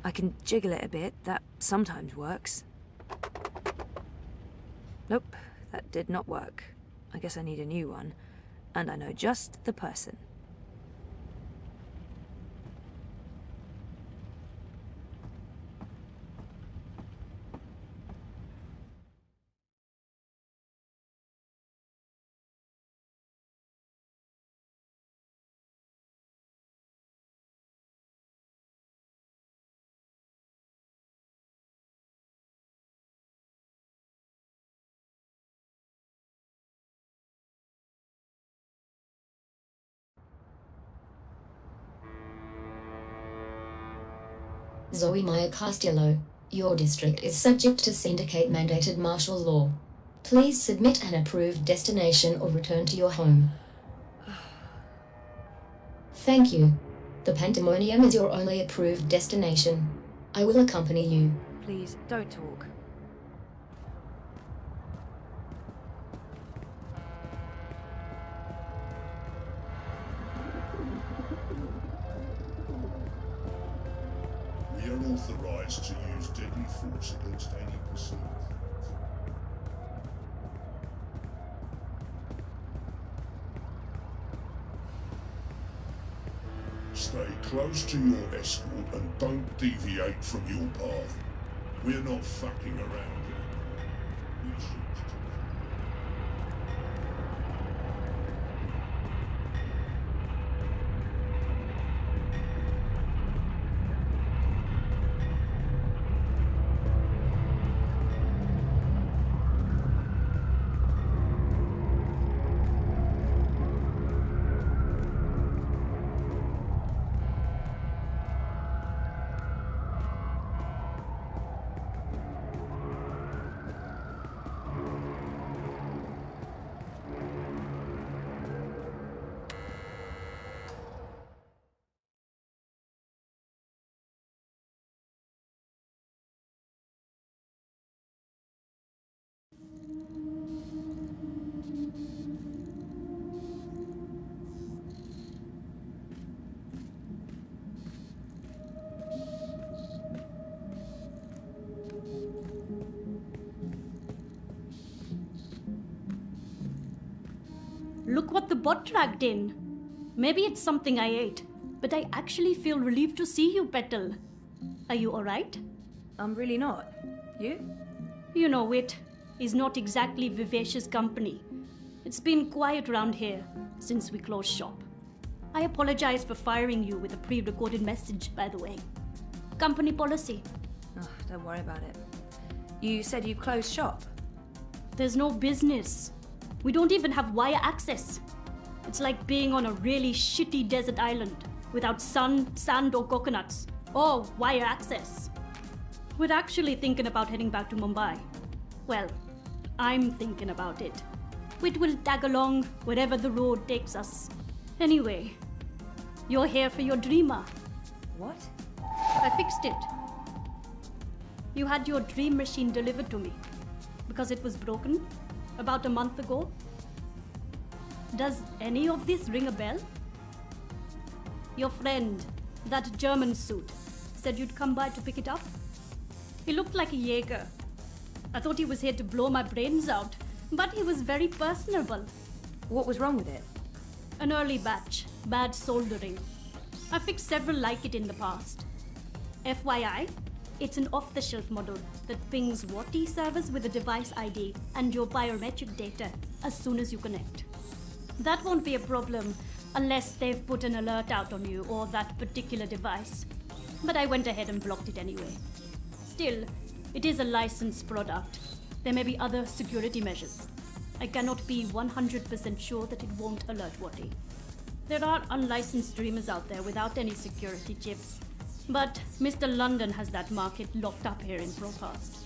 I can jiggle it a bit, that sometimes works. Nope, that did not work. I guess I need a new one. And I know just the person. Zoe Maya Castillo, your district is subject to syndicate-mandated martial law. Please submit an approved destination or return to your home. Thank you. The Pandemonium is your only approved destination. I will accompany you. Please, don't talk. We are authorized to use deadly force against any perceived threat. Stay close to your escort and don't deviate from your path. We're not fucking around here. We should. Look what the bot dragged in. Maybe it's something I ate, but I actually feel relieved to see you, Petal. Are you alright? I'm really not. You? You know, it is not exactly vivacious company. It's been quiet around here since we closed shop. I apologize for firing you with a pre-recorded message, by the way. Company policy. Oh, don't worry about it. You said you closed shop? There's no business. We don't even have wire access. It's like being on a really shitty desert island without sun, sand, or coconuts, or wire access. We're actually thinking about heading back to Mumbai. Well, I'm thinking about it. It will tag along wherever the road takes us. Anyway, you're here for your dreamer. What? I fixed it. You had your dream machine delivered to me because it was broken about a month ago. Does any of this ring a bell? Your friend, that German suit, said you'd come by to pick it up. He looked like a Jaeger. I thought he was here to blow my brains out, but he was very personable. What was wrong with it? An early batch, bad soldering. I fixed several like it in the past. FYI, it's an off-the-shelf model that pings WATI servers with a device ID and your biometric data as soon as you connect. That won't be a problem unless they've put an alert out on you or that particular device. But I went ahead and blocked it anyway. Still, it is a licensed product. There may be other security measures. I cannot be 100% sure that it won't alert WATI. There are unlicensed dreamers out there without any security chips. But Mr. London has that market locked up here in Procast.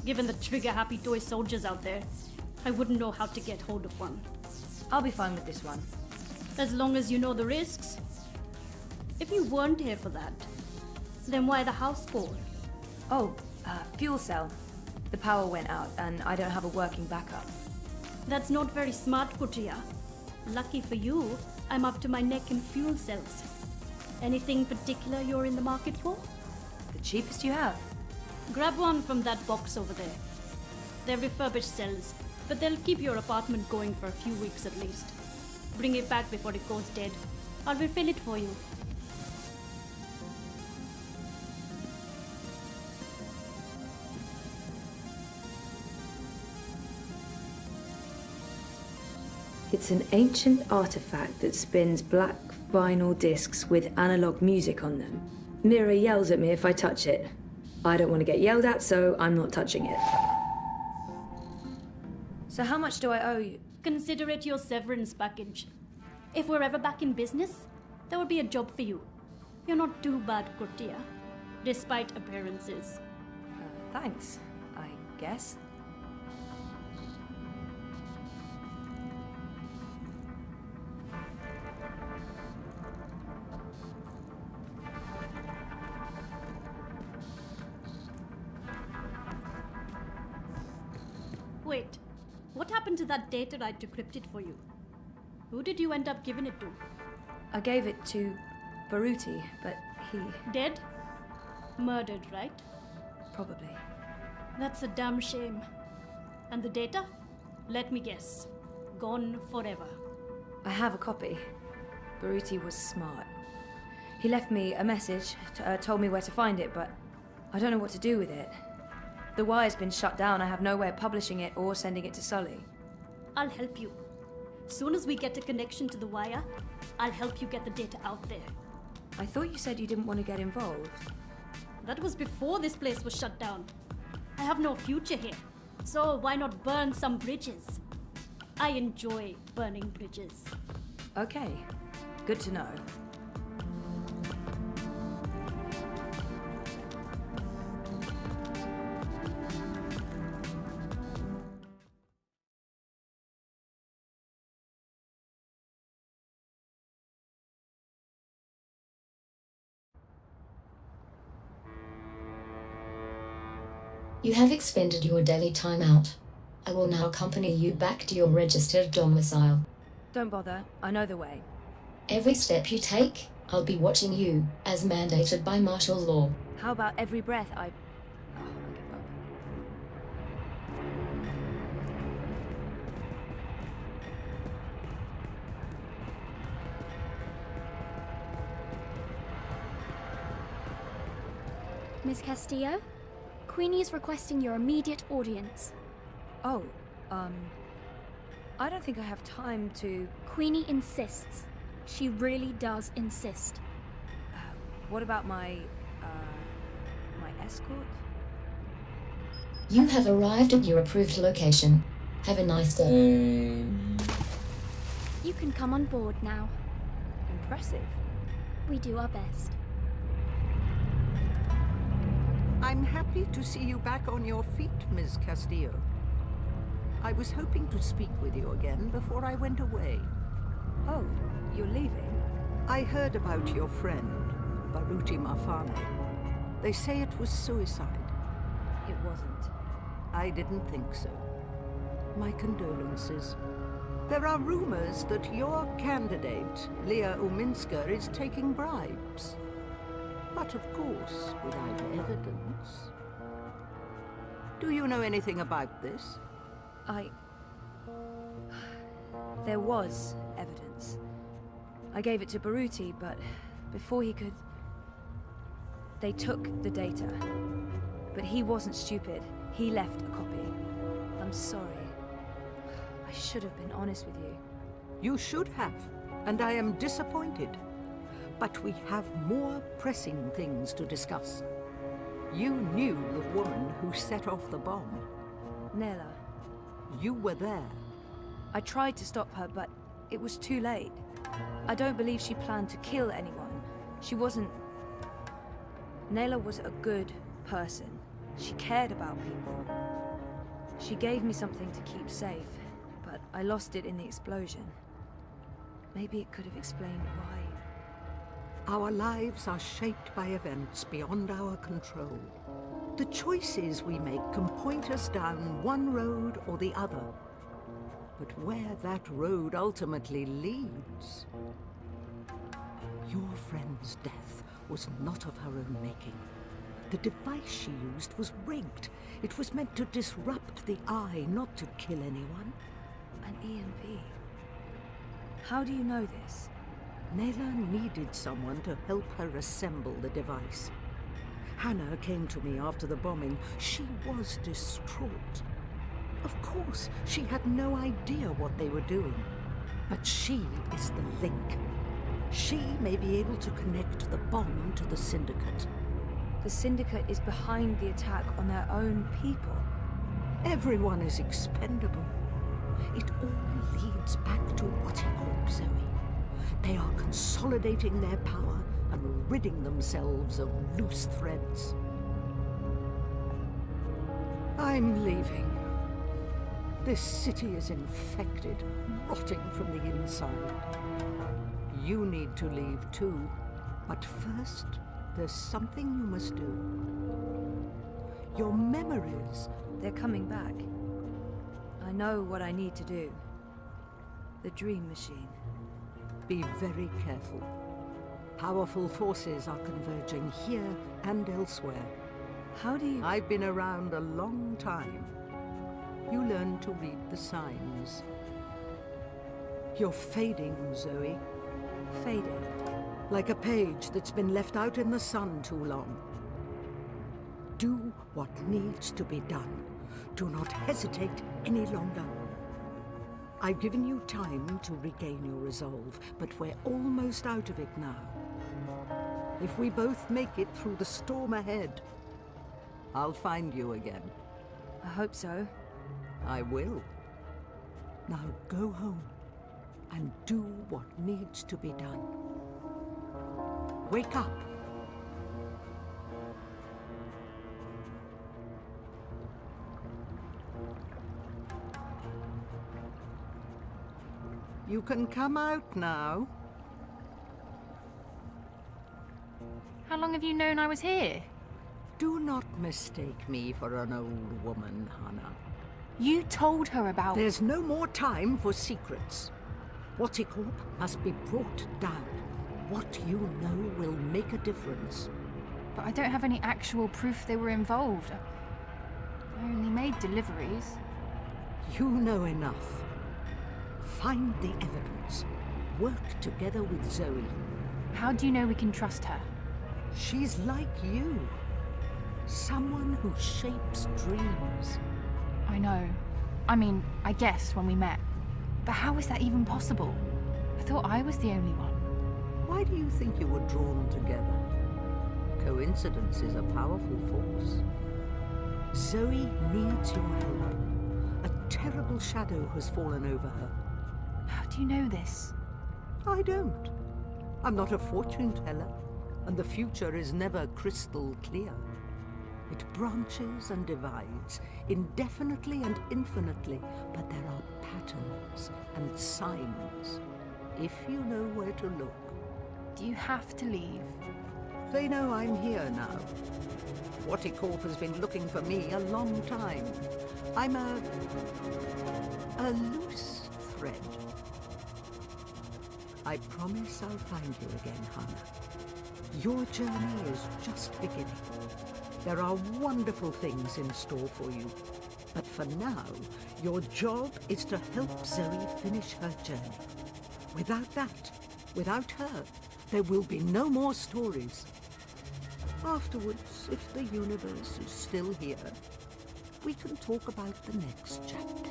Given the trigger-happy toy soldiers out there, I wouldn't know how to get hold of one. I'll be fine with this one. As long as you know the risks. If you weren't here for that, then why the house call? Oh, fuel cell. The power went out and I don't have a working backup. That's not very smart, Kutia. Lucky for you, I'm up to my neck in fuel cells. Anything particular you're in the market for? The cheapest you have. Grab one from that box over there. They're refurbished cells, but they'll keep your apartment going for a few weeks at least. Bring it back before it goes dead. I'll refill it for you. It's an ancient artifact that spins black vinyl discs with analog music on them. Mira yells at me if I touch it. I don't want to get yelled at, so I'm not touching it. So how much do I owe you? Consider it your severance package. If we're ever back in business, there will be a job for you. You're not too bad, Kurtia, despite appearances. Thanks, I guess. Wait, what happened to that data I decrypted for you? Who did you end up giving it to? I gave it to Baruti, but he... Dead? Murdered, right? probably. That's a damn shame. And the data? Let me guess. Gone forever. I have a copy. Baruti was smart. He left me a message, told me where to find it, but I don't know what to do with it. The wire's been shut down. I have no way of publishing it or sending it to Sully. I'll help you. Soon as we get a connection to the wire, I'll help you get the data out there. I thought you said you didn't want to get involved. That was before this place was shut down. I have no future here, so why not burn some bridges? I enjoy burning bridges. Okay, good to know. You have expended your daily timeout. I will now accompany you back to your registered domicile. Don't bother, I know the way. Every step you take, I'll be watching you, as mandated by martial law. How about every breath I give up. Miss Castillo? Queenie is requesting your immediate audience. Oh, I don't think I have time to... Queenie insists. She really does insist. What about my escort? You have arrived at your approved location. Have a nice day. You can come on board now. Impressive. We do our best. I'm happy to see you back on your feet, Ms. Castillo. I was hoping to speak with you again before I went away. Oh, you're leaving? I heard about your friend, Baruti Mafane. They say it was suicide. It wasn't. I didn't think so. My condolences. There are rumors that your candidate, Leah Uminska, is taking bribes. But of course, without evidence. Do you know anything about this? There was evidence. I gave it to Baruti, but before he could... They took the data. But he wasn't stupid. He left a copy. I'm sorry. I should have been honest with you. You should have, and I am disappointed. But we have more pressing things to discuss. You knew the woman who set off the bomb. Nella. You were there. I tried to stop her, but it was too late. I don't believe she planned to kill anyone. She wasn't... Nella was a good person. She cared about people. She gave me something to keep safe, but I lost it in the explosion. Maybe it could have explained why. Our lives are shaped by events beyond our control. The choices we make can point us down one road or the other. But where that road ultimately leads... Your friend's death was not of her own making. The device she used was rigged. It was meant to disrupt the Eye, not to kill anyone. An EMP. How do you know this? Nayla needed someone to help her assemble the device. Hannah came to me after the bombing. She was distraught. Of course, she had no idea what they were doing. But she is the link. She may be able to connect the bomb to the Syndicate. The Syndicate is behind the attack on their own people. Everyone is expendable. It all leads back to Waticorp, Zoe. They are consolidating their power and ridding themselves of loose threads. I'm leaving. This city is infected, rotting from the inside. You need to leave too, but first, there's something you must do. Your memories. They're coming back. I know what I need to do. The Dream Machine. Be very careful. Powerful forces are converging here and elsewhere. How do you... I've been around a long time. You learn to read the signs. You're fading, Zoe. Fading? Like a page that's been left out in the sun too long. Do what needs to be done. Do not hesitate any longer. I've given you time to regain your resolve, but we're almost out of it now. If we both make it through the storm ahead, I'll find you again. I hope so. I will. Now go home and do what needs to be done. Wake up! You can come out now. How long have you known I was here? Do not mistake me for an old woman, Hannah. You told her about... There's no more time for secrets. Waticorp must be brought down. What you know will make a difference. But I don't have any actual proof they were involved. I only made deliveries. You know enough. Find the evidence. Work together with Zoe. How do you know we can trust her? She's like you. Someone who shapes dreams. I know. I mean, I guess when we met. But how is that even possible? I thought I was the only one. Why do you think you were drawn together? Coincidence is a powerful force. Zoe needs your help. A terrible shadow has fallen over her. How do you know this? I don't. I'm not a fortune teller, and the future is never crystal clear. It branches and divides, indefinitely and infinitely, but there are patterns and signs, if you know where to look. Do you have to leave? They know I'm here now. Waticorp has been looking for me a long time. I'm a loose thread. I promise I'll find you again, Hannah. Your journey is just beginning. There are wonderful things in store for you. But for now, your job is to help Zoe finish her journey. Without that, without her, there will be no more stories. Afterwards, if the universe is still here, we can talk about the next chapter.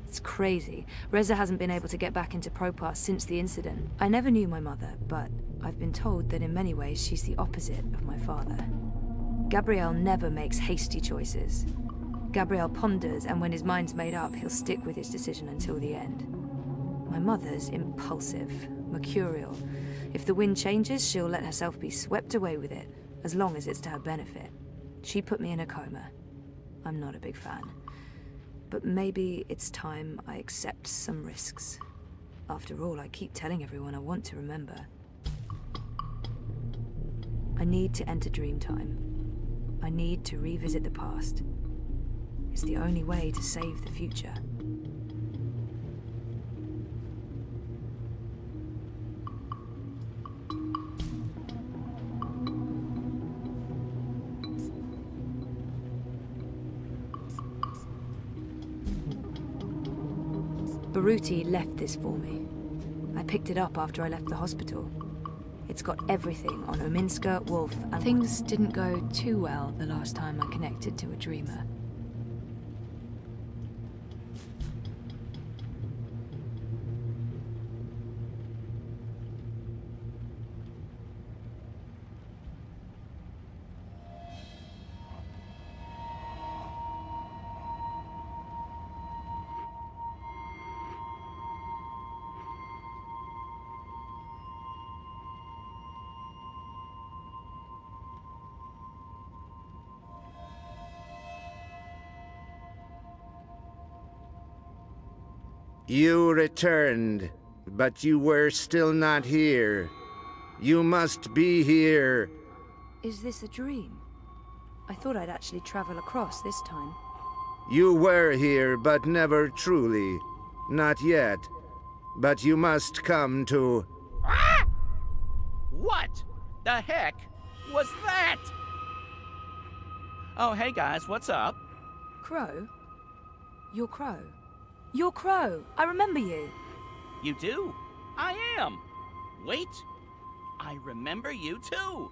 It's crazy. Reza hasn't been able to get back into Propass since the incident. I never knew my mother, but I've been told that in many ways she's the opposite of my father. Gabriel never makes hasty choices. Gabriel ponders, and when his mind's made up, he'll stick with his decision until the end. My mother's impulsive, mercurial. If the wind changes, she'll let herself be swept away with it, as long as it's to her benefit. She put me in a coma. I'm not a big fan. But maybe it's time I accept some risks. After all, I keep telling everyone I want to remember. I need to enter Dreamtime. I need to revisit the past. It's the only way to save the future. Baruti left this for me. I picked it up after I left the hospital. It's got everything on Uminska, Wolf, and... Things didn't go too well the last time I connected to a dreamer. You returned, but you were still not here. You must be here. Is this a dream? I thought I'd actually travel across this time. You were here, but never truly. Not yet. But you must come to... Ah! What the heck was that? Oh, hey guys, what's up? Crow? You're Crow. You're Crow. I remember you. You do? I am. Wait. I remember you too.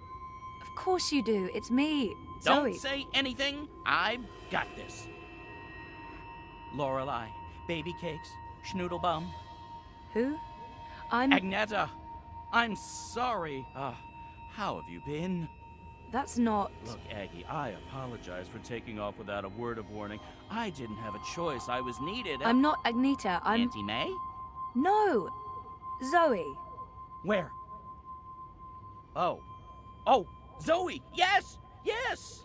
Of course you do. It's me, Don't Zoe. say anything. I've got this. Lorelei, Baby Cakes, Schnoodlebum, Who? I'm... Agneta. I'm sorry. How have you been? That's not... Look, Aggie, I apologize for taking off without a word of warning. I didn't have a choice. I was needed. I'm not Agneta. I'm... Auntie May? No! Zoe. Where? Oh. Oh, Zoe! Yes! Yes!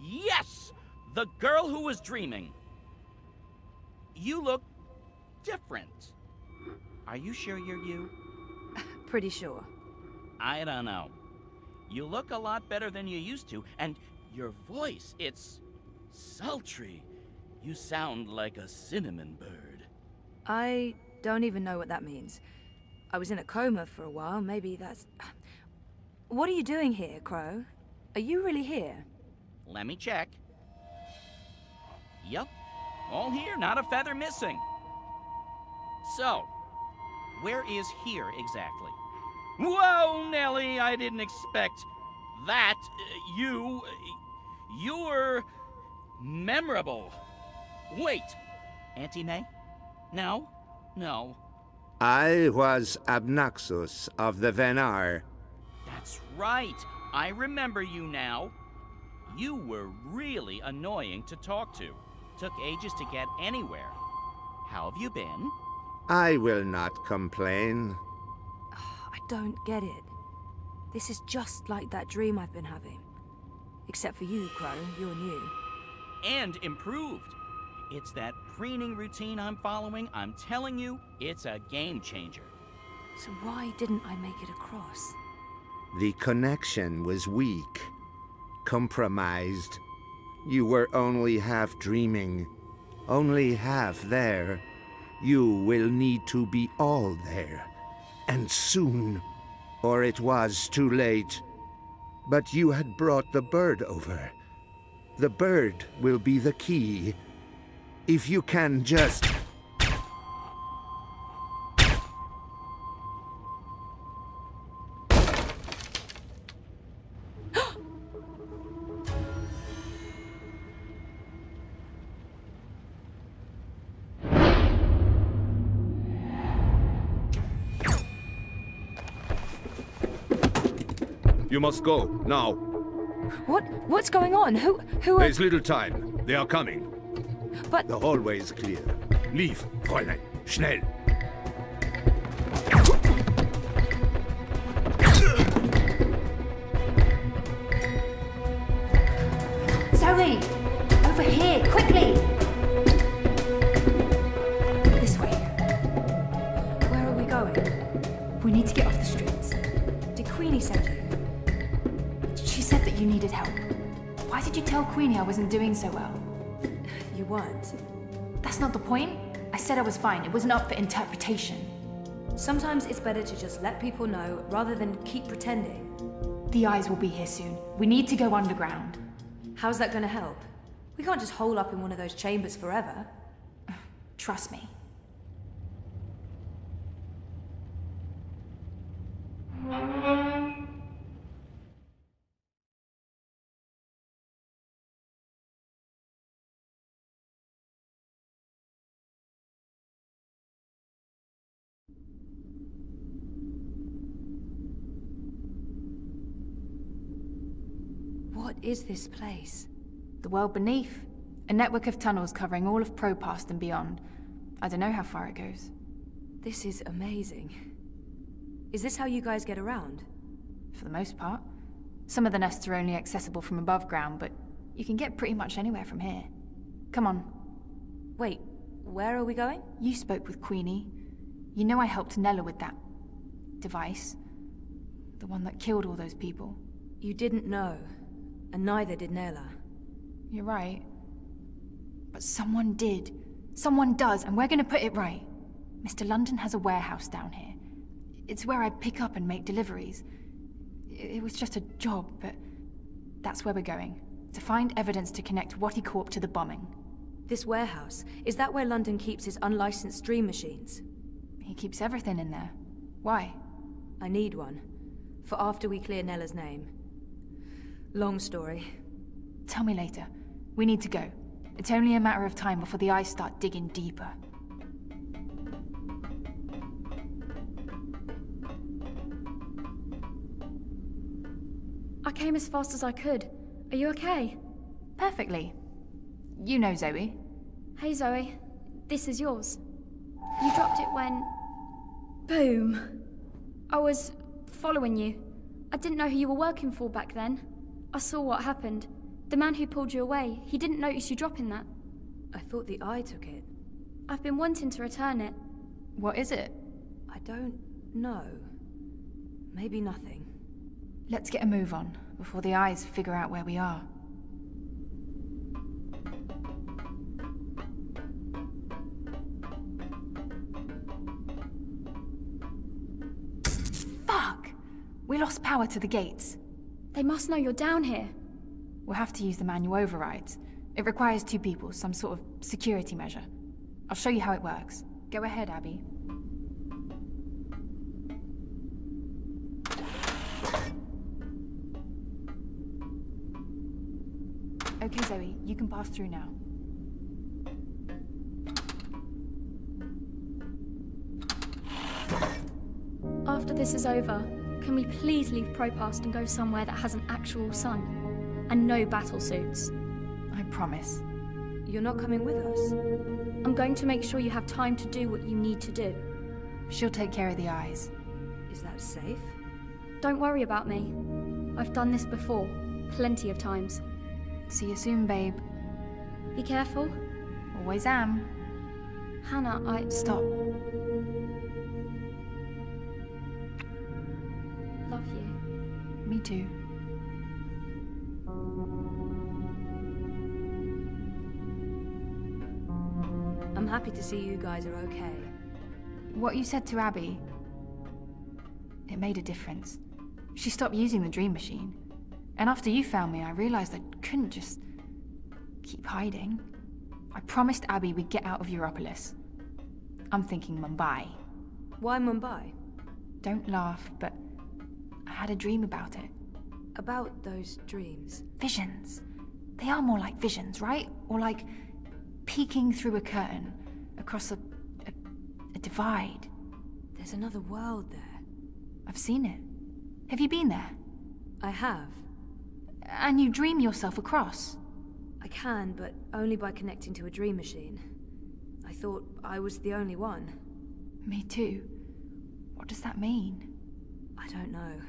Yes! The girl who was dreaming. You look different. Are you sure you're you? Pretty sure. I don't know. You look a lot better than you used to, and your voice, it's sultry. You sound like a cinnamon bird. I don't even know what that means. I was in a coma for a while. Maybe that's... What are you doing here, Crow? Are you really here? Let me check. Yep. All here, not a feather missing. So, where is here exactly? Whoa, Nellie, I didn't expect that. You're memorable. Wait, Auntie May? No? No. I was Abnaxus of the Venar. That's right. I remember you now. You were really annoying to talk to. Took ages to get anywhere. How have you been? I will not complain. I don't get it. This is just like that dream I've been having. Except for you, Crow. You're new. And improved. It's that preening routine I'm following. I'm telling you, it's a game changer. So why didn't I make it across? The connection was weak. Compromised. You were only half dreaming. Only half there. You will need to be all there. And soon. Or it was too late. But you had brought the bird over. The bird will be the key. If you can just... You must go, now. What's going on? Who are... There's little time. They are coming. But... The hallway is clear. Leave, Fräulein. Schnell. Zoe! Over here, quickly! This way. Where are we going? We need to get off the streets. Did Queenie send you? She said that you needed help. Why did you tell Queenie I wasn't doing so well? You weren't. That's not the point. I said I was fine. It wasn't up for interpretation. Sometimes it's better to just let people know rather than keep pretending. The eyes will be here soon. We need to go underground. How's that gonna help? We can't just hole up in one of those chambers forever. Trust me. What is this place? The world beneath. A network of tunnels covering all of Propast and beyond. I don't know how far it goes. This is amazing. Is this how you guys get around? For the most part. Some of the nests are only accessible from above ground, but you can get pretty much anywhere from here. Come on. Wait, where are we going? You spoke with Queenie. You know I helped Nella with that device. The one that killed all those people. You didn't know, and neither did Nella. You're right. But someone did. Someone does, and we're gonna put it right. Mr. London has a warehouse down here. It's where I pick up and make deliveries. It was just a job, but that's where we're going. To find evidence to connect Wattie Corp to the bombing. This warehouse, is that where London keeps his unlicensed dream machines? He keeps everything in there. Why? I need one. For after we clear Nella's name. Long story. Tell me later. We need to go. It's only a matter of time before the eyes start digging deeper. I came as fast as I could. Are you okay? Perfectly. You know Zoe. Hey Zoe, this is yours. You dropped it when... Boom. I was following you. I didn't know who you were working for back then. I saw what happened. The man who pulled you away, he didn't notice you dropping that. I thought the Eye took it. I've been wanting to return it. What is it? I don't know. Maybe nothing. Let's get a move on, before the eyes figure out where we are. Fuck! We lost power to the gates. They must know you're down here. We'll have to use the manual overrides. It requires 2 people, some sort of security measure. I'll show you how it works. Go ahead, Abby. Okay, Zoe, you can pass through now. After this is over, can we please leave Propast and go somewhere that has an actual sun? And no battle suits. I promise. You're not coming with us? I'm going to make sure you have time to do what you need to do. She'll take care of the eyes. Is that safe? Don't worry about me. I've done this before, plenty of times. See you soon, babe. Be careful. Always am. Hannah, Stop. love you. Me too. I'm happy to see you guys are okay. What you said to Abby, it made a difference. She stopped using the dream machine. And after you found me, I realized I couldn't just keep hiding. I promised Abby we'd get out of Europolis. I'm thinking Mumbai. Why Mumbai? Don't laugh, but I had a dream about it. About those dreams? Visions. They are more like visions, right? Or like peeking through a curtain across a divide. There's another world there. I've seen it. Have you been there? I have. And you dream yourself across. I can, but only by connecting to a dream machine. I thought I was the only one. Me too. What does that mean? I don't know.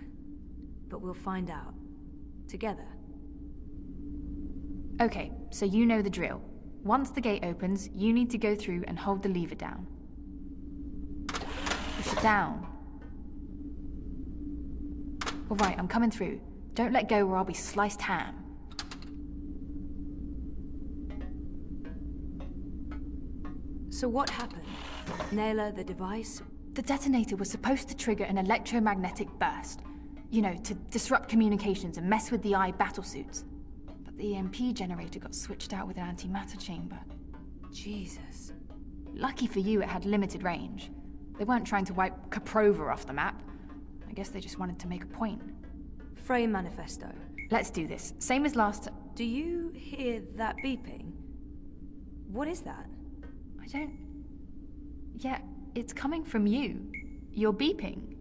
But we'll find out. Together. Okay, so you know the drill. Once the gate opens, you need to go through and hold the lever down. Push it down. All right, I'm coming through. Don't let go or I'll be sliced ham. So what happened? Naylor, the device? The detonator was supposed to trigger an electromagnetic burst. You know, to disrupt communications and mess with the eye battlesuits. But the EMP generator got switched out with an antimatter chamber. Jesus. Lucky for you, it had limited range. They weren't trying to wipe Caprova off the map. I guess they just wanted to make a point. Frame manifesto. Let's do this. Same as last time. Do you hear that beeping? What is that? I don't... Yeah, it's coming from you. You're beeping.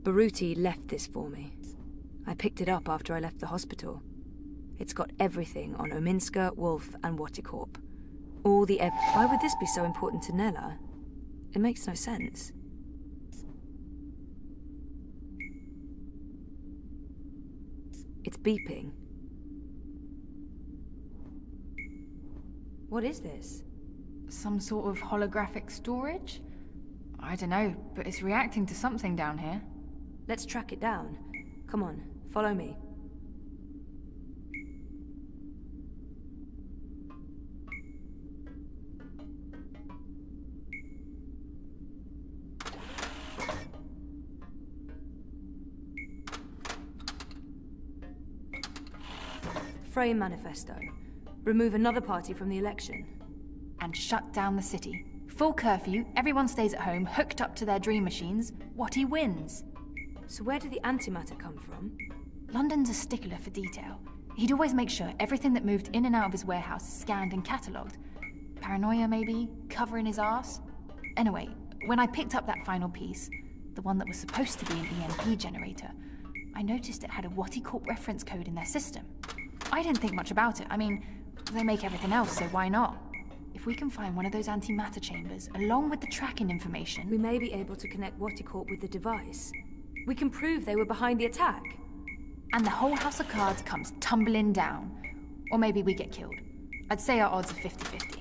Baruti left this for me. I picked it up after I left the hospital. It's got everything on Ominska, Wolf, and Waticorp. All the Why would this be so important to Nella? It makes no sense. It's beeping. What is this? Some sort of holographic storage? I don't know, but it's reacting to something down here. Let's track it down. Come on, follow me. Frame manifesto. Remove another party from the election. And shut down the city. Full curfew, everyone stays at home, hooked up to their dream machines. Watty wins. So where did the antimatter come from? London's a stickler for detail. He'd always make sure everything that moved in and out of his warehouse is scanned and catalogued. Paranoia, maybe? Covering his arse? Anyway, when I picked up that final piece, the one that was supposed to be an EMP generator, I noticed it had a Waticorp reference code in their system. I didn't think much about it. I mean, they make everything else, so why not? If we can find one of those antimatter chambers, along with the tracking information... We may be able to connect Waticorp with the device. We can prove they were behind the attack. And the whole house of cards comes tumbling down. Or maybe we get killed. I'd say our odds are 50-50.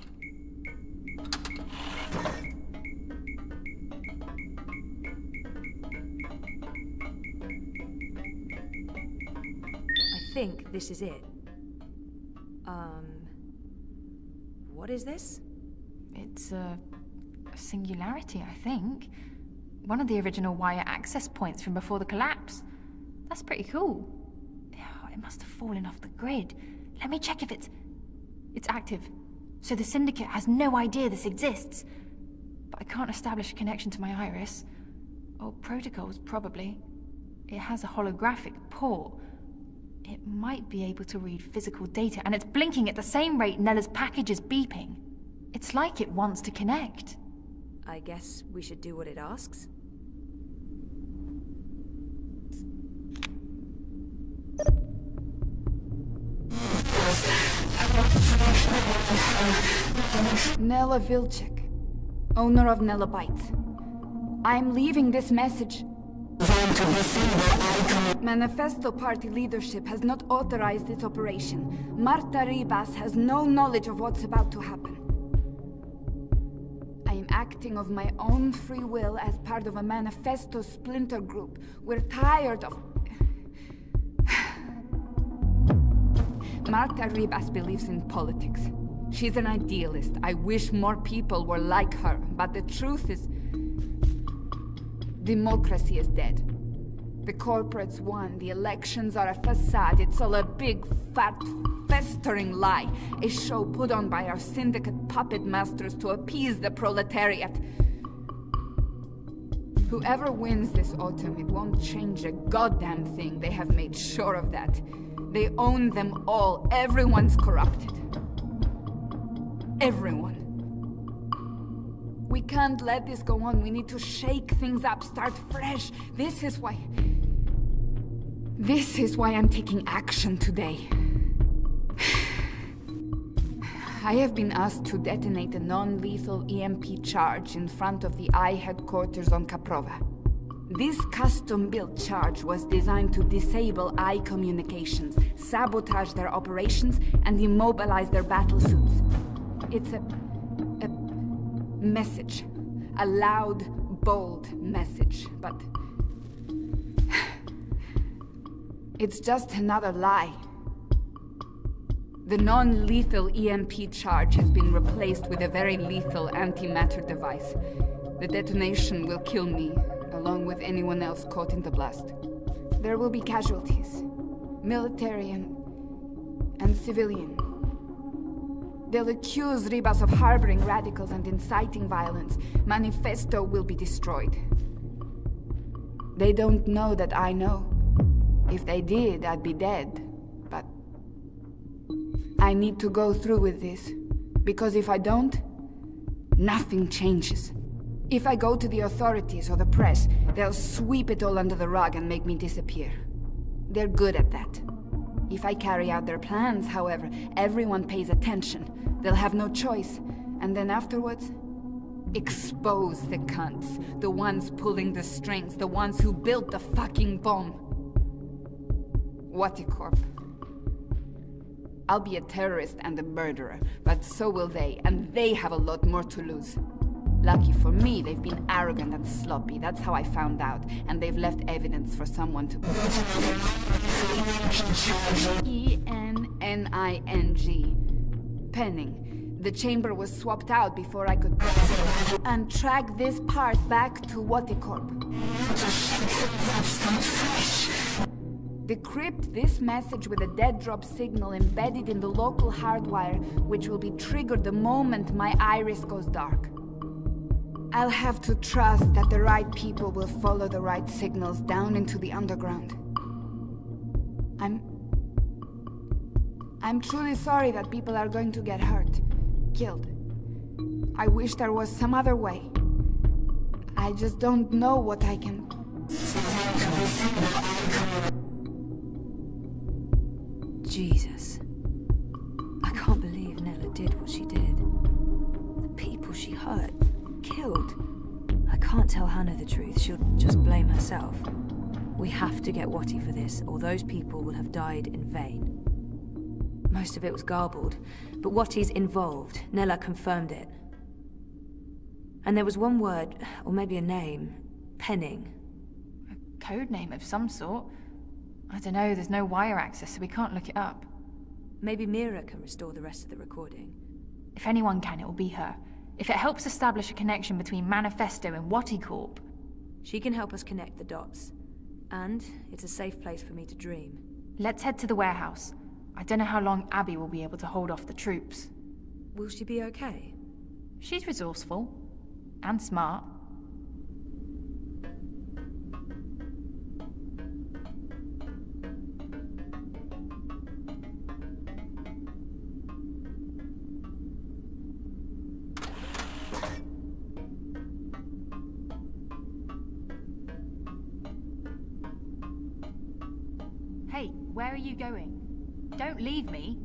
I think this is it. What is this? It's a singularity, I think. One of the original wire access points from before the collapse. That's pretty cool. Oh, it must have fallen off the grid. Let me check if it's active. So the Syndicate has no idea this exists. But I can't establish a connection to my iris. Or protocols, probably. It has a holographic port. It might be able to read physical data, and it's blinking at the same rate Nella's package is beeping. It's like it wants to connect. I guess we should do what it asks. Nella Vilcek, owner of Nella Bytes. I'm leaving this message. Manifesto Party leadership has not authorized this operation. Marta Ribas has no knowledge of what's about to happen. I am acting of my own free will as part of a Manifesto splinter group. We're tired of... Marta Ribas believes in politics. She's an idealist. I wish more people were like her, but the truth is... democracy is dead. The corporates won, the elections are a facade, it's all a big, fat, festering lie. A show put on by our syndicate puppet masters to appease the proletariat. Whoever wins this autumn, it won't change a goddamn thing. They have made sure of that. They own them all. Everyone's corrupted. Everyone. We can't let this go on. We need to shake things up, start fresh. This is why I'm taking action today. I have been asked to detonate a non-lethal EMP charge in front of the I headquarters on Caprova. This custom-built charge was designed to disable I communications, sabotage their operations, and immobilize their battle suits. It's a message. A loud, bold message, but... it's just another lie. The non-lethal EMP charge has been replaced with a very lethal antimatter device. The detonation will kill me, along with anyone else caught in the blast. There will be casualties. Military and civilian. They'll accuse Ribas of harboring radicals and inciting violence. Manifesto will be destroyed. They don't know that I know. If they did, I'd be dead. But I need to go through with this. Because if I don't, nothing changes. If I go to the authorities or the press, they'll sweep it all under the rug and make me disappear. They're good at that. If I carry out their plans, however, everyone pays attention. They'll have no choice. And then afterwards, expose the cunts. The ones pulling the strings. The ones who built the fucking bomb. Waticorp. I'll be a terrorist and a murderer, but so will they, and they have a lot more to lose. Lucky for me, they've been arrogant and sloppy. That's how I found out. And they've left evidence for someone to... E-N-N-I-N-G. Penning. The chamber was swapped out before I could... and track this part back to Waticorp. Decrypt this message with a dead drop signal embedded in the local hardwire, which will be triggered the moment my iris goes dark. I'll have to trust that the right people will follow the right signals down into the underground. I'm truly sorry that people are going to get hurt, killed. I wish there was some other way. I just don't know what I can... Jesus. I can't believe Nella did what she did. The people she hurt, killed. I can't tell Hannah the truth. She'll just blame herself. We have to get Watty for this, or those people will have died in vain. Most of it was garbled, but Watty's involved. Nella confirmed it. And there was one word, or maybe a name. Penning. A code name of some sort. I don't know, there's no wire access, so we can't look it up. Maybe Mira can restore the rest of the recording. If anyone can, it will be her. If it helps establish a connection between Manifesto and Waticorp. She can help us connect the dots. And it's a safe place for me to dream. Let's head to the warehouse. I don't know how long Abby will be able to hold off the troops. Will she be okay? She's resourceful. And smart. Hey, where are you going? Don't leave me.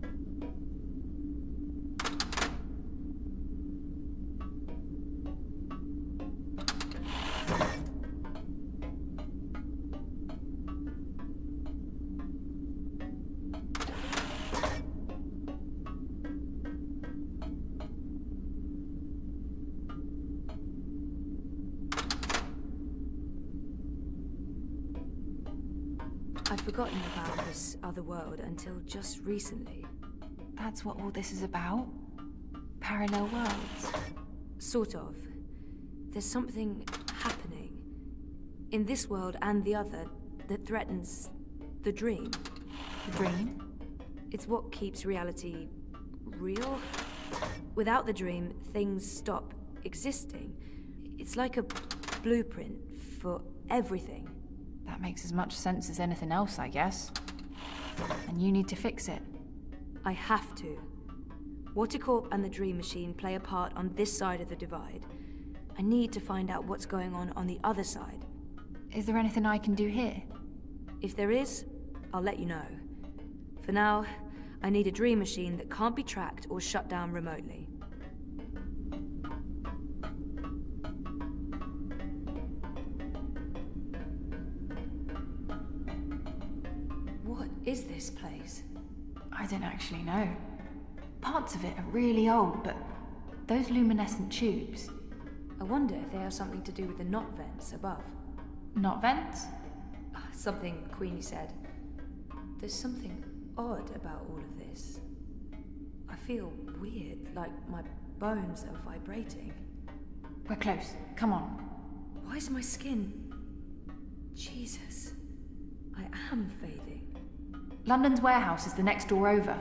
I'd forgotten about this other world until just recently. That's what all this is about? Parallel worlds? Sort of. There's something happening in this world and the other that threatens the dream. The dream? It's what keeps reality real. Without the dream, things stop existing. It's like a blueprint for everything. That makes as much sense as anything else, I guess. And you need to fix it. I have to. Watercorp and the Dream Machine play a part on this side of the divide. I need to find out what's going on the other side. Is there anything I can do here? If there is, I'll let you know. For now, I need a Dream Machine that can't be tracked or shut down remotely. What is this place? I don't actually know. Parts of it are really old, but those luminescent tubes... I wonder if they have something to do with the knot vents above. Not vents? Something Queenie said. There's something odd about all of this. I feel weird, like my bones are vibrating. We're close. Come on. Why is my skin... Jesus. I am fading. London's warehouse is the next door over.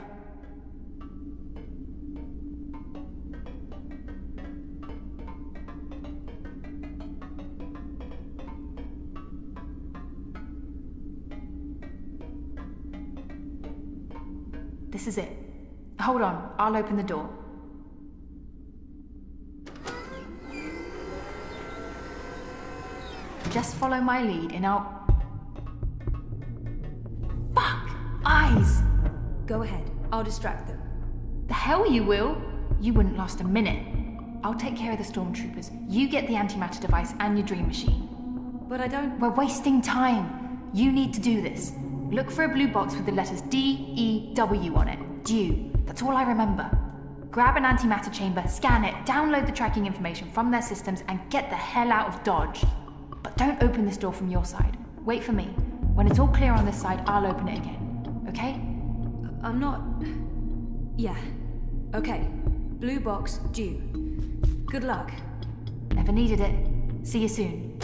This is it. Hold on, I'll open the door. Just follow my lead and I'll... Fuck! Eyes! Go ahead, I'll distract them. The hell you will! You wouldn't last a minute. I'll take care of the stormtroopers. You get the antimatter device and your dream machine. But I don't... We're wasting time. You need to do this. Look for a blue box with the letters D-E-W on it. Dew. That's all I remember. Grab an antimatter chamber, scan it, download the tracking information from their systems, and get the hell out of Dodge. But don't open this door from your side. Wait for me. When it's all clear on this side, I'll open it again. Okay? I'm not... Yeah. Okay. Blue box, due. Good luck. Never needed it. See you soon.